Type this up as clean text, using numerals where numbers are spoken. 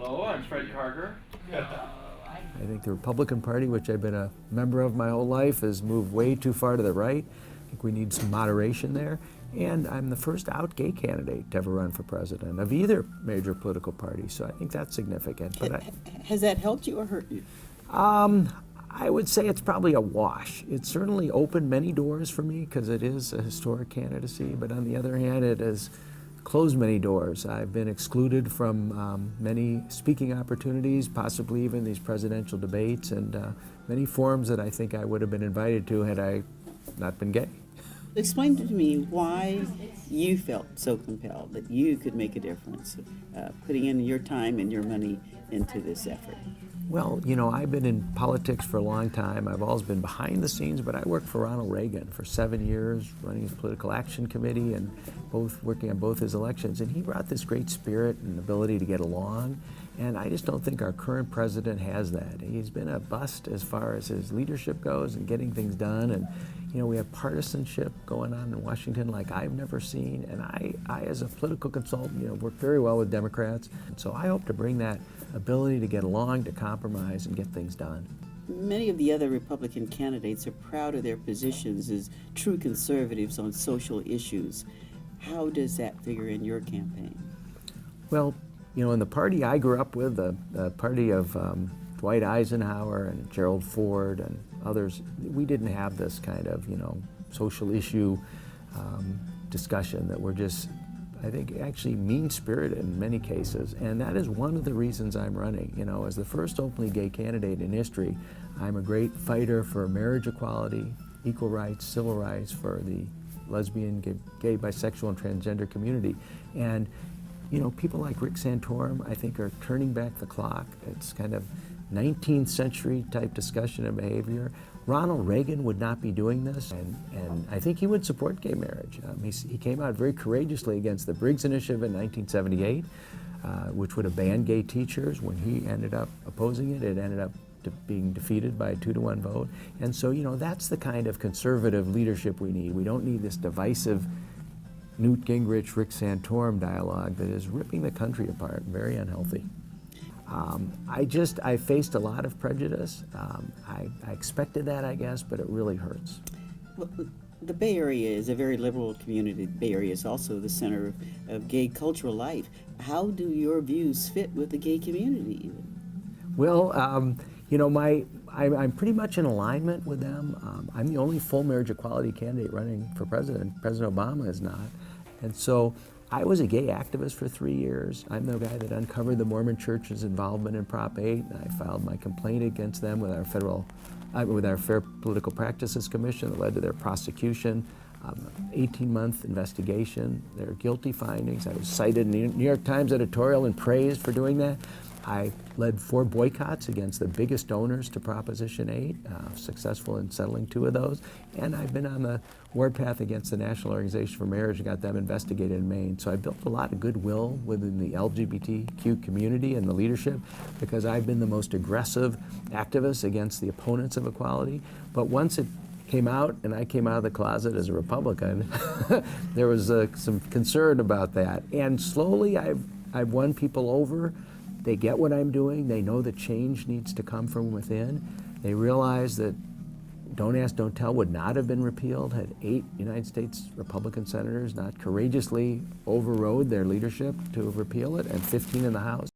Hello, I'm Fred Karger. I think the Republican Party, which I've been a member of my whole life, has moved way too far to the right. I think we need some moderation there. And I'm the first out gay candidate to ever run for president of either major political party, so I think that's significant. But has that helped you or hurt you? I would say it's probably a wash. It certainly opened many doors for me because it is a historic candidacy, but on the other hand, it has closed many doors. I've been excluded from many speaking opportunities, possibly even these presidential debates, and many forums that I think I would have been invited to had I not been gay. Explain to me why you felt so compelled that you could make a difference, putting in your time and your money into this effort. Well, you know, I've been in politics for a long time. I've always been behind the scenes, but I worked for Ronald Reagan for 7 years, running his political action committee and working on both his elections. And he brought this great spirit and ability to get along. And I just don't think our current president has that. He's been a bust as far as his leadership goes and getting things done. And, you know, we have partisanship going on in Washington like I've never seen. And I as a political consultant, you know, work very well with Democrats. And so I hope to bring that ability to get along, to compromise, and get things done. Many of the other Republican candidates are proud of their positions as true conservatives on social issues. How does that figure in your campaign? Well, you know, in the party I grew up with, the party of Dwight Eisenhower and Gerald Ford and others, we didn't have this kind of, you know, social issue discussion that we're just, I think, actually mean-spirited in many cases, and that is one of the reasons I'm running. You know, as the first openly gay candidate in history, I'm a great fighter for marriage equality, equal rights, civil rights for the lesbian, gay, bisexual, and transgender community. And, you know, people like Rick Santorum, I think, are turning back the clock. It's kind of 19th century type discussion and behavior. Ronald Reagan would not be doing this, and I think he would support gay marriage. He came out very courageously against the Briggs Initiative in 1978, which would have banned gay teachers. When he ended up opposing it, it ended up being defeated by a 2-to-1 vote. And so, you know, that's the kind of conservative leadership we need. We don't need this divisive Newt Gingrich, Rick Santorum dialogue that is ripping the country apart, very unhealthy. I faced a lot of prejudice. I expected that, I guess, but it really hurts. Well, the Bay Area is a very liberal community. The Bay Area is also the center of gay cultural life. How do your views fit with the gay community? Well, you know, I'm pretty much in alignment with them. I'm the only full marriage equality candidate running for president. President Obama is not. And so I was a gay activist for 3 years. I'm the guy that uncovered the Mormon Church's involvement in Prop 8, and I filed my complaint against them with our Fair Political Practices Commission that led to their prosecution, 18-month investigation, their guilty findings. I was cited in the New York Times editorial and praised for doing that. I led 4 boycotts against the biggest donors to Proposition 8, successful in settling 2 of those. And I've been on the warpath against the National Organization for Marriage and got them investigated in Maine. So I built a lot of goodwill within the LGBTQ community and the leadership because I've been the most aggressive activist against the opponents of equality. But once it came out and I came out of the closet as a Republican, there was some concern about that. And slowly I've won people over. They get what I'm doing. They know that change needs to come from within. They realize that Don't Ask, Don't Tell would not have been repealed had 8 United States Republican senators not courageously overrode their leadership to repeal it, and 15 in the House.